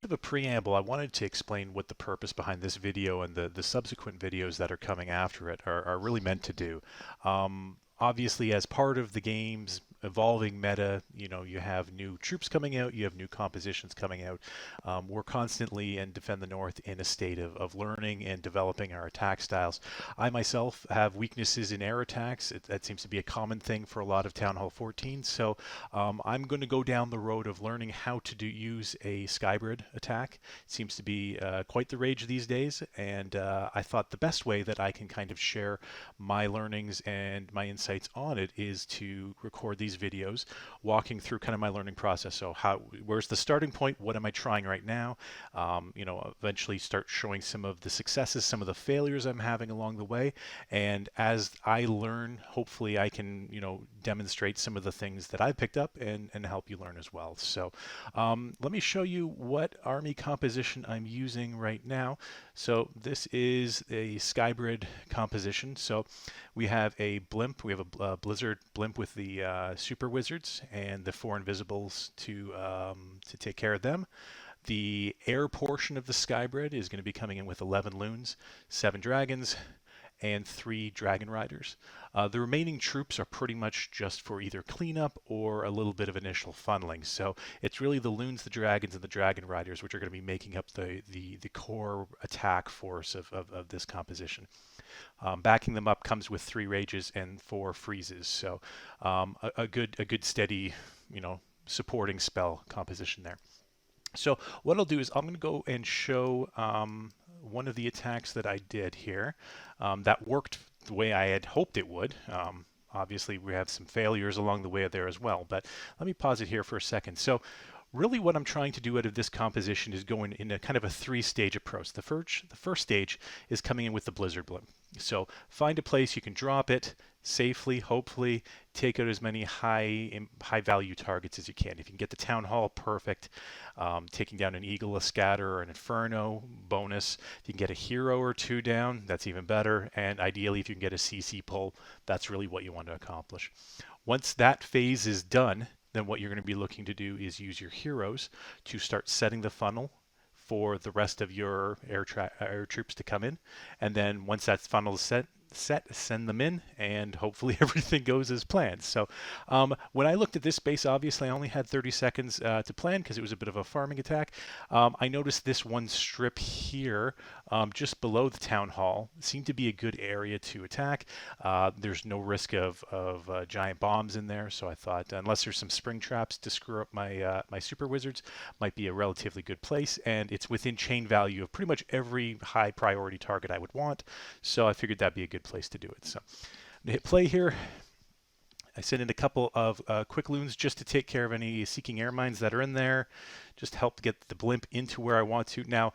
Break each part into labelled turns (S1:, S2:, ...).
S1: of a preamble, I wanted to explain what the purpose behind this video and the subsequent videos that are coming after it are really meant to do. Obviously, as part of the game's evolving meta, you have new troops coming out, you have new compositions coming out. We're constantly in Defend the North in a state of learning and developing our attack styles. I myself have weaknesses in air attacks. That seems to be a common thing for a lot of Town Hall 14. So I'm going to go down the road of learning how to use a Skybrid attack. It seems to be quite the rage these days, and I thought the best way that I can kind of share my learnings and my insights on it is to record these videos walking through kind of my learning process. So where's the starting point? What am I trying right now? Eventually start showing some of the successes, some of the failures I'm having along the way. And as I learn, hopefully I can, demonstrate some of the things that I picked up and help you learn as well. So let me show you what army composition I'm using right now. So this is a Skybrid composition. So we have a blimp. We have a blizzard blimp with the super wizards and the 4 invisibles to take care of them. The air portion of the Skybrid is going to be coming in with 11 loons, 7 dragons, and 3 dragon riders. The remaining troops are pretty much just for either cleanup or a little bit of initial funneling. So it's really the loons, the dragons, and the dragon riders which are going to be making up the core attack force of this composition. Backing them up comes with 3 rages and 4 freezes. So a good steady, supporting spell composition there. So what I'll do is I'm going to go and show one of the attacks that I did here that worked the way I had hoped it would. Obviously, we have some failures along the way there as well, but let me pause it here for a second. So really what I'm trying to do out of this composition is going in a kind of a 3-stage approach. The first stage is coming in with the blizzard blimp. So find a place you can drop it safely, hopefully take out as many high value targets as you can. If you can get the town hall, perfect. Taking down an eagle, a scatter, or an inferno, bonus. If you can get a hero or 2 down, that's even better. And ideally, if you can get a CC pull, that's really what you want to accomplish. Once that phase is done, then what you're going to be looking to do is use your heroes to start setting the funnel for the rest of your air troops to come in. And then once that funnel is set, send them in, and hopefully everything goes as planned. So when I looked at this base, obviously I only had 30 seconds to plan because it was a bit of a farming attack. I noticed this one strip here just below the town hall seemed to be a good area to attack. There's no risk of giant bombs in there, so I thought unless there's some spring traps to screw up my super wizards, might be a relatively good place, and it's within chain value of pretty much every high priority target I would want, so I figured that'd be a good place to do it. So I'm gonna hit play here. I sent in a couple of quick loons just to take care of any seeking air mines that are in there, just help to get the blimp into where I want to. Now,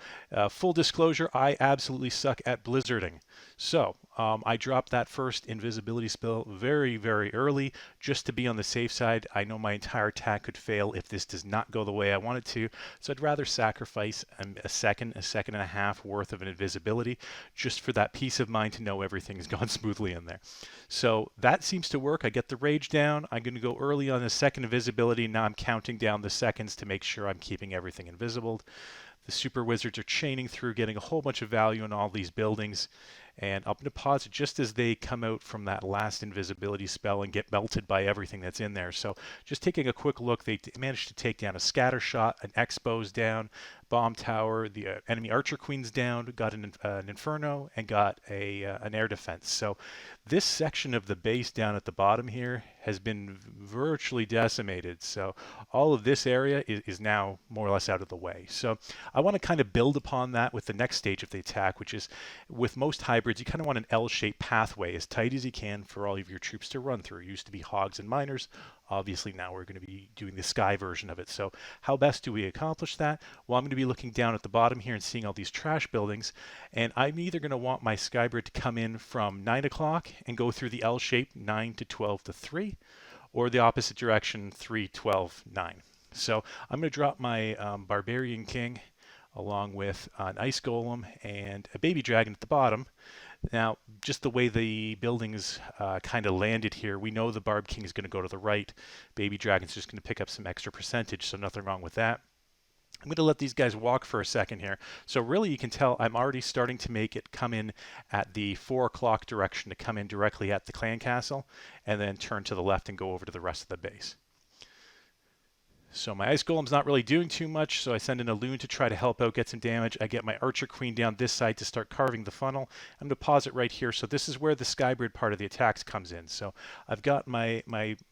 S1: full disclosure, I absolutely suck at blizzarding. So I dropped that first invisibility spell very, very early just to be on the safe side. I know my entire attack could fail if this does not go the way I want it to, so I'd rather sacrifice a second and a half worth of an invisibility just for that peace of mind to know everything's gone smoothly in there. So that seems to work. I get the rage down. I'm going to go early on the second invisibility. Now I'm counting down the seconds to make sure I'm keeping everything invisible. The super wizards are chaining through, getting a whole bunch of value in all these buildings. And I'm going to pause it just as they come out from that last invisibility spell and get melted by everything that's in there. So just taking a quick look, they managed to take down a scatter shot, an Expo's down, bomb tower, the enemy archer queen's down, got an inferno, and got an air defense. So this section of the base down at the bottom here has been virtually decimated. So all of this area is now more or less out of the way. So I want to kind of build upon that with the next stage of the attack, which is with most hybrids, you kind of want an L-shaped pathway as tight as you can for all of your troops to run through. It used to be hogs and miners. Obviously now we're going to be doing the sky version of it. So how best do we accomplish that? Well, I'm going to be looking down at the bottom here and seeing all these trash buildings, and I'm either going to want my Skybrid to come in from 9 o'clock and go through the L shape 9 to 12 to 3, or the opposite direction 3, 12, 9. So I'm going to drop my Barbarian King along with an Ice Golem and a Baby Dragon at the bottom. Now, just the way the buildings kind of landed here, we know the Barb King is going to go to the right. Baby Dragon's just going to pick up some extra percentage, so nothing wrong with that. I'm going to let these guys walk for a second here. So really you can tell I'm already starting to make it come in at the 4 o'clock direction to come in directly at the clan castle and then turn to the left and go over to the rest of the base. So my Ice Golem's not really doing too much, so I send in a Loon to try to help out, get some damage. I get my Archer Queen down this side to start carving the funnel. I'm going to pause it right here. So this is where the Skybrid part of the attacks comes in. So I've got my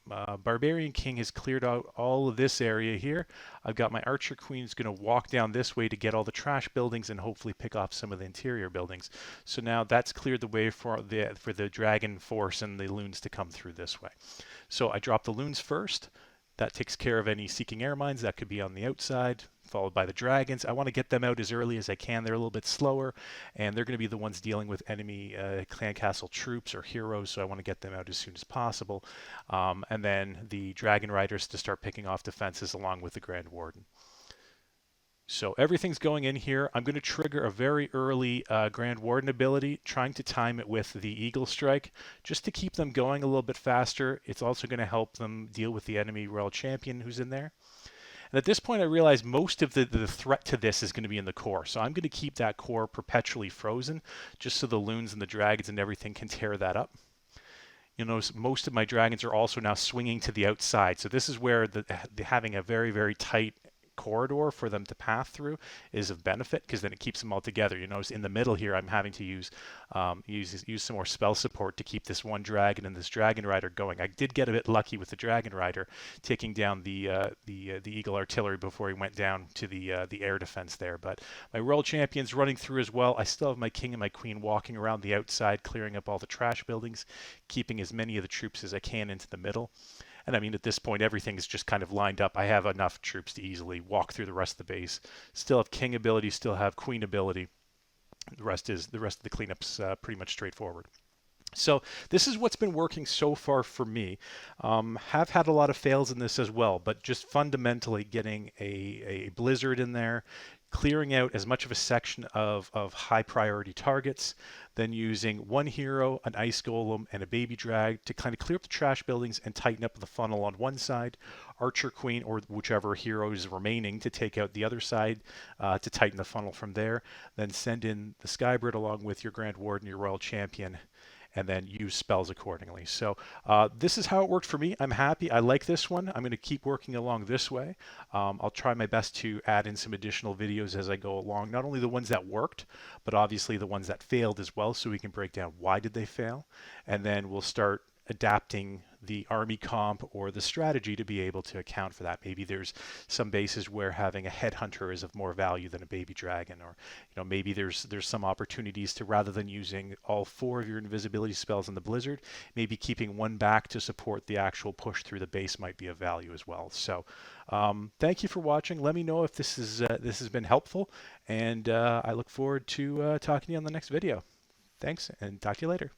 S1: Barbarian King has cleared out all of this area here. I've got my Archer Queen is going to walk down this way to get all the trash buildings and hopefully pick off some of the interior buildings. So now that's cleared the way for the Dragon Force and the Loons to come through this way. So I drop the Loons first. That takes care of any seeking air mines that could be on the outside, followed by the dragons. I want to get them out as early as I can. They're a little bit slower, and they're going to be the ones dealing with enemy clan castle troops or heroes, so I want to get them out as soon as possible. And then the dragon riders to start picking off defenses along with the Grand Warden. So everything's going in here. I'm going to trigger a very early Grand Warden ability, trying to time it with the Eagle Strike, just to keep them going a little bit faster. It's also going to help them deal with the enemy Royal Champion who's in there. And at this point, I realize most of the threat to this is going to be in the core. So I'm going to keep that core perpetually frozen, just so the Loons and the Dragons and everything can tear that up. You'll notice most of my Dragons are also now swinging to the outside. So this is where having a very, very tight corridor for them to pass through is of benefit, because then it keeps them all together. You notice in the middle here I'm having to use some more spell support to keep this one dragon and this dragon rider going. I did get a bit lucky with the dragon rider taking down the eagle artillery before he went down to the air defense there, but my royal champion's running through as well. I still have my king and my queen walking around the outside, clearing up all the trash buildings, keeping as many of the troops as I can into the middle. And I mean, at this point, everything's just kind of lined up. I have enough troops to easily walk through the rest of the base. Still have king ability, still have queen ability. The rest of the cleanup's pretty much straightforward. So this is what's been working so far for me. Have had a lot of fails in this as well, but just fundamentally getting a blizzard in there, clearing out as much of a section of high priority targets, then using one hero, an ice golem, and a baby drag to kind of clear up the trash buildings and tighten up the funnel on one side, archer queen or whichever hero is remaining to take out the other side to tighten the funnel from there, then send in the Skybrid along with your Grand Warden, your Royal Champion, and then use spells accordingly. So this is how it worked for me. I'm happy. I like this one. I'm going to keep working along this way. I'll try my best to add in some additional videos as I go along, not only the ones that worked, but obviously the ones that failed as well, so we can break down why did they fail, and then we'll start adapting the army comp or the strategy to be able to account for that. Maybe there's some bases where having a headhunter is of more value than a baby dragon, or maybe there's some opportunities to, rather than using all 4 of your invisibility spells in the blizzard, maybe keeping one back to support the actual push through the base might be of value as well. So thank you for watching. Let me know if this has been helpful, and I look forward to talking to you on the next video. Thanks, and talk to you later.